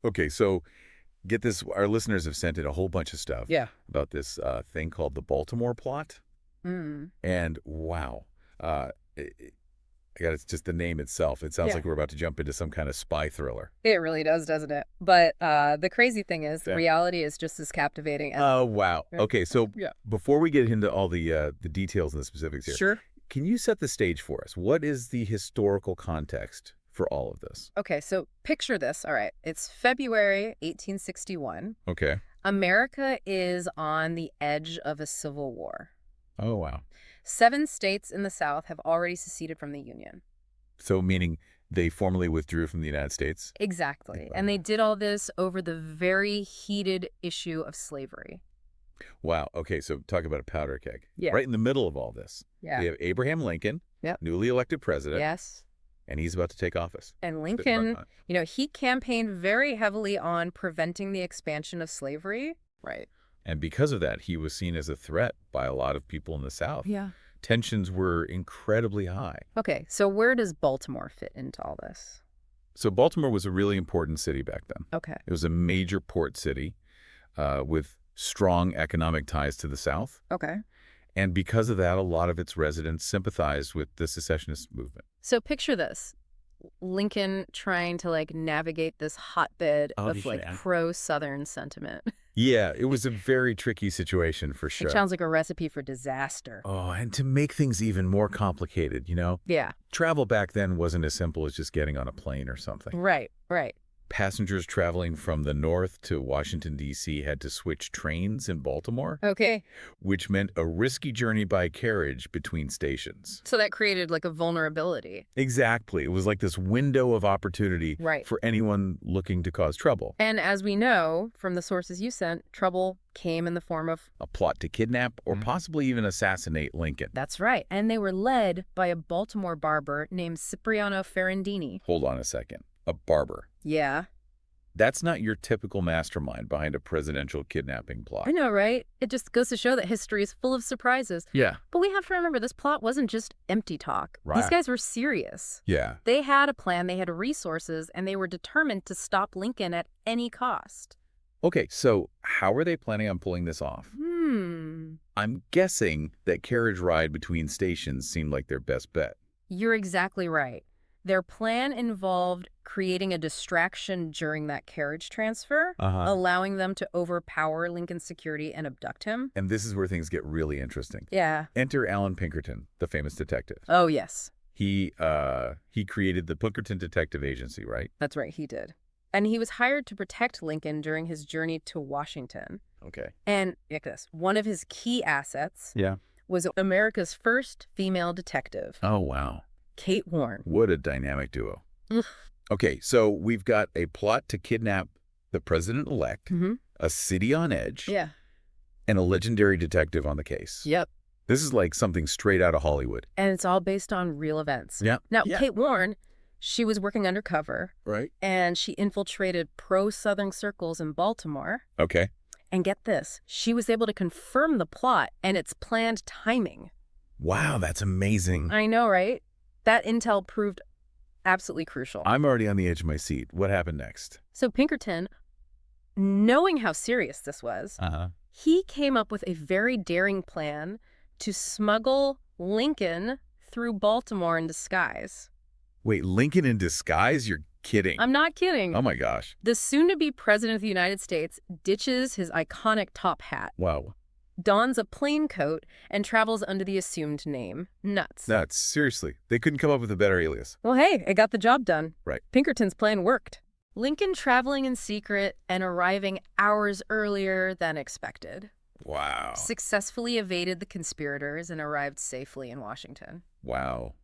Okay, so get this. Our listeners have sent in a whole bunch of stuff Yeah. about this thing called the Baltimore Plot. Mm. And wow, uh, I got it's just the name itself. It sounds Yeah. like we're about to jump into some kind of spy thriller. It really does, doesn't it? But the crazy thing is, Okay. reality is just as captivating as. Oh, wow. Yeah. Okay, so Yeah. before we get into all the details and the specifics here, Sure. can you set the stage for us? What is the historical context for all of this? Okay, so picture this. All right. It's February 1861. Okay. America is on the edge of a civil war. Oh, wow. 7 states in the South have already seceded from the Union. So meaning they formally withdrew from the United States? Exactly. Wow. And they did all this over the very heated issue of slavery. Wow. Okay, so talk about a powder keg. Yeah. Right in the middle of all this, Yeah. we have Abraham Lincoln, Yep. newly elected president, Yes. and he's about to take office. And Bit Lincoln, rough, he campaigned very heavily on preventing the expansion of slavery. Right. And because of that, he was seen as a threat by a lot of people in the South. Yeah. Tensions were incredibly high. Okay, so where does Baltimore fit into all this? So Baltimore was a really important city back then. Okay. It was a major port city with strong economic ties to the South. Okay. And because of that, a lot of its residents sympathized with the secessionist movement. So picture this. Lincoln trying to navigate this hotbed of pro-Southern sentiment. Yeah, it was a very tricky situation for sure. It sounds like a recipe for disaster. Oh, and to make things even more complicated, Yeah. travel back then wasn't as simple as just getting on a plane or something. Right, right. Passengers traveling from the north to Washington, D.C. had to switch trains in Baltimore, Okay. which meant a risky journey by carriage between stations. So that created a vulnerability. Exactly. It was like this window of opportunity Right. for anyone looking to cause trouble. And as we know from the sources you sent, trouble came in the form of... A plot to kidnap or possibly even assassinate Lincoln. That's right. And they were led by a Baltimore barber named Cipriano Ferrandini. Hold on a second. A barber. Yeah. That's not your typical mastermind behind a presidential kidnapping plot. I know, right? It just goes to show that history is full of surprises. Yeah. But we have to remember this plot wasn't just empty talk. Right. These guys were serious. Yeah. They had a plan, they had resources, and they were determined to stop Lincoln at any cost. Okay, so how are they planning on pulling this off? I'm guessing that carriage ride between stations seemed like their best bet. You're exactly right. Their plan involved creating a distraction during that carriage transfer, allowing them to overpower Lincoln's security and abduct him. And this is where things get really interesting. Yeah. Enter Allan Pinkerton, the famous detective. Oh, yes. He created the Pinkerton Detective Agency, right? That's right, he did. And he was hired to protect Lincoln during his journey to Washington. Okay. And, like this, one of his key assets Yeah. was America's first female detective, Oh, wow. Kate Warren. What a dynamic duo. Ugh. Okay, so we've got a plot to kidnap the president-elect, Mm-hmm. a city on edge, Yeah. and a legendary detective on the case. Yep. This is like something straight out of Hollywood. And it's all based on real events. Yeah. Now, Yeah. Kate Warren, she was working undercover, Right. and she infiltrated pro-Southern circles in Baltimore. Okay. And get this, she was able to confirm the plot and its planned timing. Wow, that's amazing. I know, right? That intel proved absolutely crucial. I'm already on the edge of my seat. What happened next? So Pinkerton, knowing how serious this was, he came up with a very daring plan to smuggle Lincoln through Baltimore in disguise. Wait, Lincoln in disguise? You're kidding. I'm not kidding. Oh, my gosh. The soon-to-be president of the United States ditches his iconic top hat, Wow. dons a plain coat, and travels under the assumed name. Nuts. Nuts. Seriously. They couldn't come up with a better alias. Well, hey, it got the job done. Right. Pinkerton's plan worked. Lincoln traveling in secret and arriving hours earlier than expected. Wow. Successfully evaded the conspirators and arrived safely in Washington. Wow.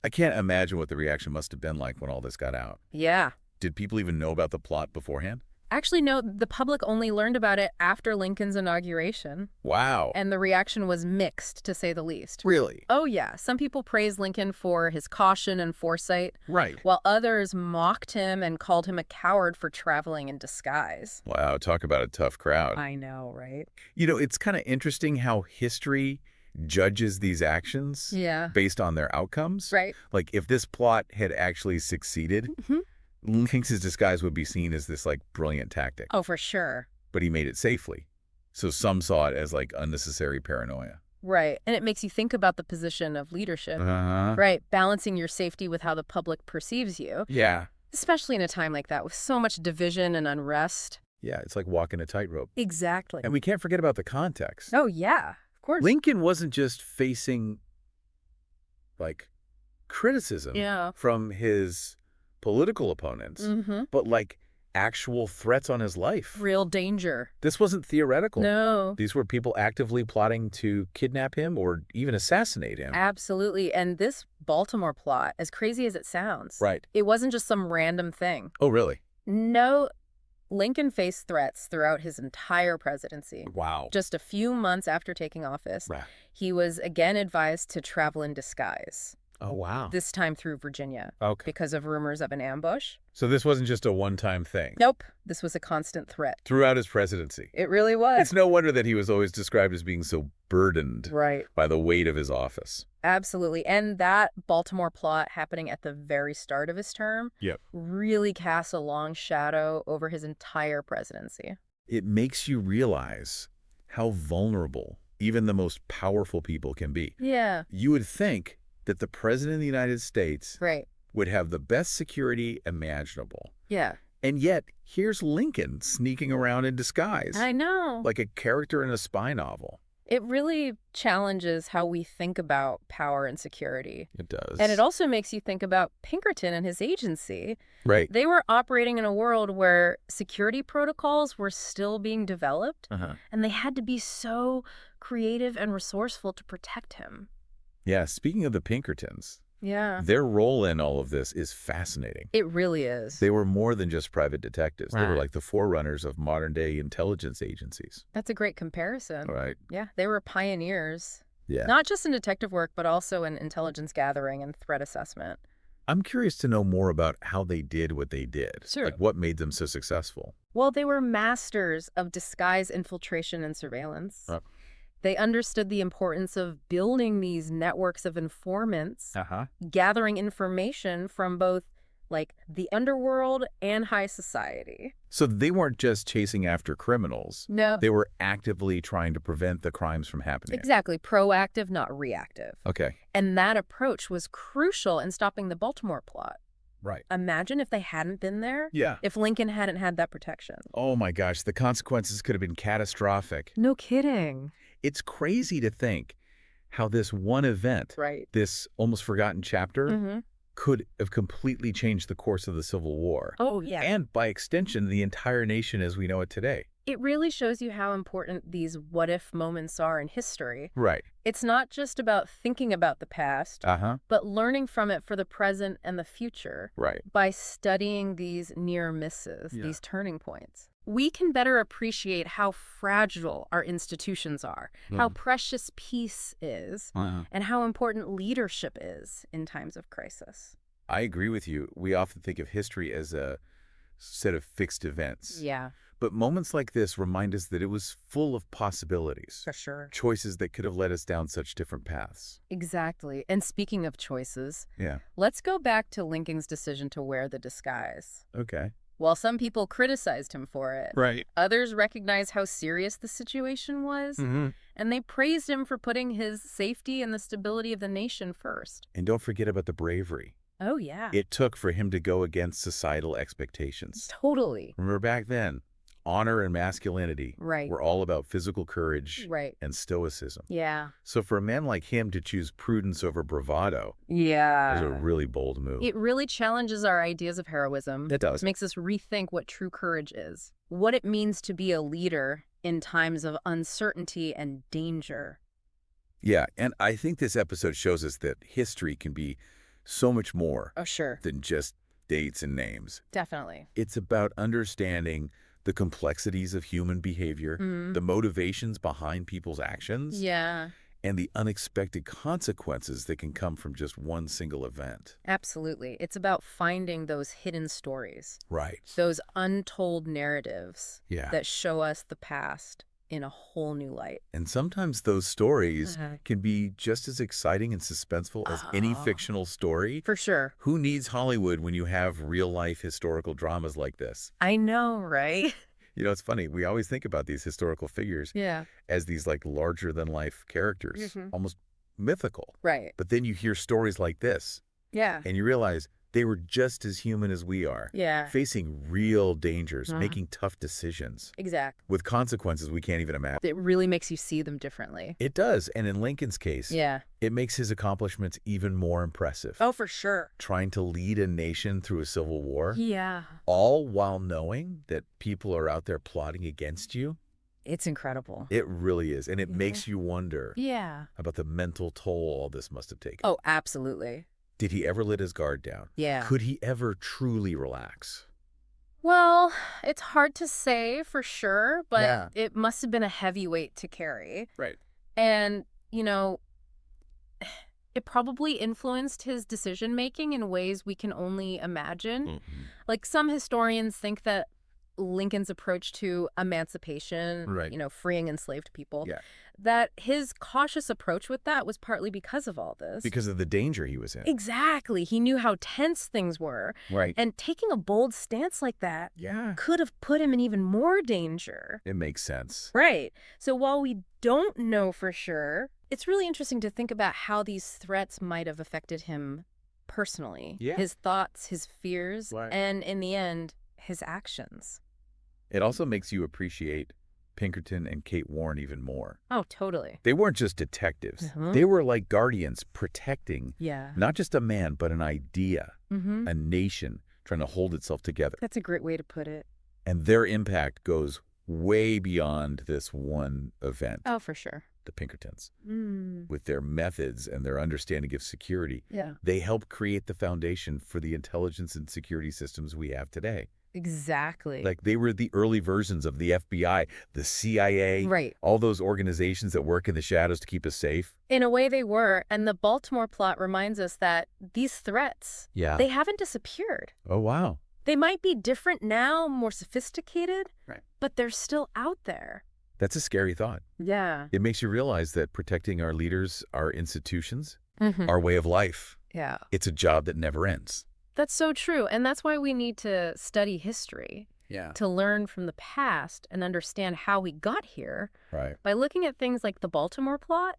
I can't imagine what the reaction must have been like when all this got out. Yeah. Did people even know about the plot beforehand? Actually, no, the public only learned about it after Lincoln's inauguration. Wow. And the reaction was mixed, to say the least. Really? Oh, yeah. Some people praised Lincoln for his caution and foresight, Right. while others mocked him and called him a coward for traveling in disguise. Wow, talk about a tough crowd. I know, right? It's kind of interesting how history judges these actions Yeah. based on their outcomes. Right. Like if this plot had actually succeeded, Thinks his disguise would be seen as this, like, brilliant tactic. Oh, for sure. But he made it safely. So some saw it as, like, unnecessary paranoia. Right. And it makes you think about the position of leadership. Uh-huh. Right. Balancing your safety with how the public perceives you. Yeah. Especially in a time like that with so much division and unrest. Yeah, it's like walking a tightrope. Exactly. And we can't forget about the context. Oh, yeah. Of course. Lincoln wasn't just facing, like, criticism from his political opponents, but, like, actual threats on his life. Real danger. This wasn't theoretical. No. These were people actively plotting to kidnap him or even assassinate him. Absolutely. And this Baltimore plot, as crazy as it sounds, Right. it wasn't just some random thing. Oh, really? No. Lincoln faced threats throughout his entire presidency. Wow. Just a few months after taking office, he was again advised to travel in disguise. Oh, wow. This time through Virginia. Okay. Because of rumors of an ambush. So this wasn't just a one-time thing. Nope. This was a constant threat. Throughout his presidency. It really was. It's no wonder that he was always described as being so burdened by the weight of his office. Absolutely. And that Baltimore plot happening at the very start of his term really casts a long shadow over his entire presidency. It makes you realize how vulnerable even the most powerful people can be. Yeah. You would think that the President of the United States would have the best security imaginable. Yeah. And yet, here's Lincoln sneaking around in disguise. I know. Like a character in a spy novel. It really challenges how we think about power and security. It does. And it also makes you think about Pinkerton and his agency. Right. They were operating in a world where security protocols were still being developed, and they had to be so creative and resourceful to protect him. Yeah, speaking of the Pinkertons, their role in all of this is fascinating. It really is. They were more than just private detectives. They were like the forerunners of modern-day intelligence agencies. That's a great comparison. Right. Yeah, they were pioneers. Yeah. Not just in detective work, but also in intelligence gathering and threat assessment. I'm curious to know more about how they did what they did. Sure. Like what made them so successful. Well, they were masters of disguise, infiltration, and surveillance. They understood the importance of building these networks of informants, gathering information from both, like, the underworld and high society. So they weren't just chasing after criminals. No. They were actively trying to prevent the crimes from happening. Exactly. Proactive, not reactive. Okay. And that approach was crucial in stopping the Baltimore plot. Right. Imagine if they hadn't been there. Yeah. If Lincoln hadn't had that protection. Oh my gosh, the consequences could have been catastrophic. No kidding. It's crazy to think how this one event, this almost forgotten chapter, could have completely changed the course of the Civil War. Oh, yeah. And by extension, the entire nation as we know it today. It really shows you how important these what-if moments are in history. Right. It's not just about thinking about the past, but learning from it for the present and the future. Right. By studying these near misses, these turning points. We can better appreciate how fragile our institutions are, how precious peace is, and how important leadership is in times of crisis. I agree with you. We often think of history as a set of fixed events. Yeah. But moments like this remind us that it was full of possibilities. For sure. Choices that could have led us down such different paths. Exactly. And speaking of choices, yeah, let's go back to Lincoln's decision to wear the disguise. Okay. While some people criticized him for it, others recognized how serious the situation was, and they praised him for putting his safety and the stability of the nation first. And don't forget about the bravery. Oh, yeah. It took for him to go against societal expectations. Totally. Remember back then, honor and masculinity were all about physical courage and stoicism. Yeah. So for a man like him to choose prudence over bravado was a really bold move. It really challenges our ideas of heroism. It does. It makes us rethink what true courage is, what it means to be a leader in times of uncertainty and danger. Yeah, and I think this episode shows us that history can be so much more than just dates and names. Definitely. It's about understanding the complexities of human behavior, the motivations behind people's actions, and the unexpected consequences that can come from just one single event. Absolutely. It's about finding those hidden stories. Right. Those untold narratives that show us the past in a whole new light. And sometimes those stories can be just as exciting and suspenseful as any fictional story. For sure. Who needs Hollywood when you have real-life historical dramas like this? I know, right? You know, it's funny. We always think about these historical figures as these like larger-than-life characters, almost mythical. Right. But then you hear stories like this. Yeah. And you realize they were just as human as we are. Yeah. Facing real dangers, making tough decisions. Exactly. With consequences we can't even imagine. It really makes you see them differently. It does. And in Lincoln's case, yeah, it makes his accomplishments even more impressive. Oh, for sure. Trying to lead a nation through a civil war. Yeah. All while knowing that people are out there plotting against you. It's incredible. It really is. And it makes you wonder about the mental toll all this must have taken. Oh, absolutely. Did he ever let his guard down? Yeah. Could he ever truly relax? Well, it's hard to say for sure, but it must have been a heavy weight to carry. Right. And, you know, it probably influenced his decision-making in ways we can only imagine. Like, some historians think that Lincoln's approach to emancipation, you know, freeing enslaved people, that his cautious approach with that was partly because of all this. Because of the danger he was in. Exactly. He knew how tense things were. Right. And taking a bold stance like that could have put him in even more danger. It makes sense. Right. So while we don't know for sure, it's really interesting to think about how these threats might have affected him personally. Yeah. His thoughts, his fears, and in the end, his actions. It also makes you appreciate Pinkerton and Kate Warren even more. Oh, totally. They weren't just detectives. They were like guardians protecting not just a man, but an idea, a nation trying to hold itself together. That's a great way to put it. And their impact goes way beyond this one event. Oh, for sure. The Pinkertons. With their methods and their understanding of security, they helped create the foundation for the intelligence and security systems we have today. Exactly. Like, they were the early versions of the FBI, the CIA, all those organizations that work in the shadows to keep us safe. In a way they were, and the Baltimore Plot reminds us that these threats, they haven't disappeared. Oh, wow. They might be different now, more sophisticated, but they're still out there. That's a scary thought. Yeah. It makes you realize that protecting our leaders, our institutions, our way of life, it's a job that never ends. That's so true. And that's why we need to study history. To learn from the past and understand how we got here. By looking at things like the Baltimore Plot,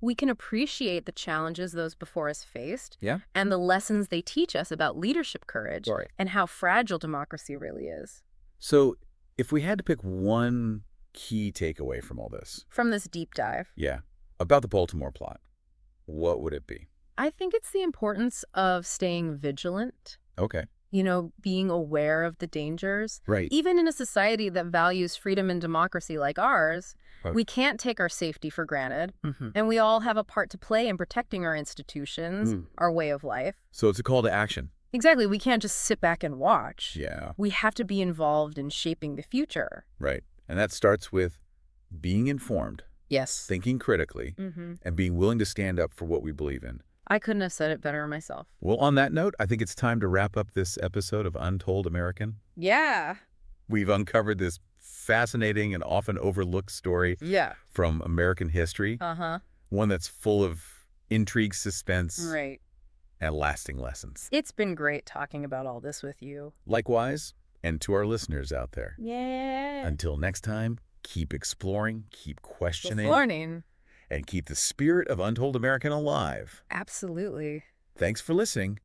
we can appreciate the challenges those before us faced and the lessons they teach us about leadership courage and how fragile democracy really is. So if we had to pick one key takeaway from all this. From this deep dive. About the Baltimore Plot, what would it be? I think it's the importance of staying vigilant. Okay. You know, being aware of the dangers. Right. Even in a society that values freedom and democracy like ours, we can't take our safety for granted. And we all have a part to play in protecting our institutions, our way of life. So it's a call to action. Exactly. We can't just sit back and watch. We have to be involved in shaping the future. Right. And that starts with being informed. Yes. Thinking critically. And being willing to stand up for what we believe in. I couldn't have said it better myself. Well, on that note, I think it's time to wrap up this episode of Untold American. Yeah. We've uncovered this fascinating and often overlooked story from American history. One that's full of intrigue, suspense, and lasting lessons. It's been great talking about all this with you. Likewise, and to our listeners out there. Yeah. Until next time, keep exploring, keep questioning. And keep the spirit of Untold American alive. Absolutely. Thanks for listening.